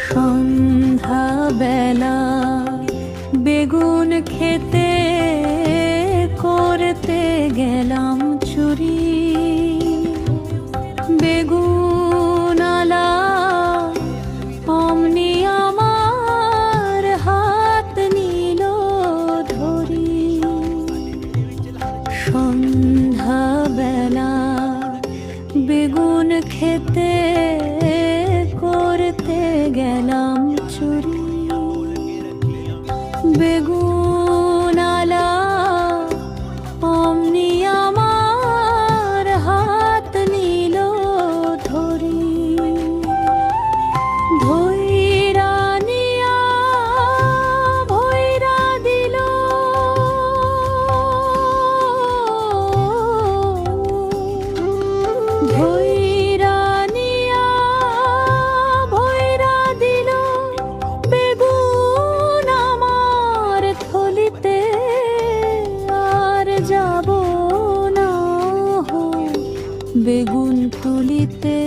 সন্ধ্যা বেলা বেগুন খেতে করতে গেলাম চুরি। বেগুনালা অমনি আমার হাত নিল ধরি। সন্ধ্যা বেলা বেগুন খেতে করতে গেলাম চুরি। বেগুনালা অমনি আমার হাত নিল ধরি। ধইরা নিয়া ভইরা দিল, ধইরা নিয়া ভইরা দিল বেগুন আমার থলিতে। আর যাব না বেগুন তুলিতে।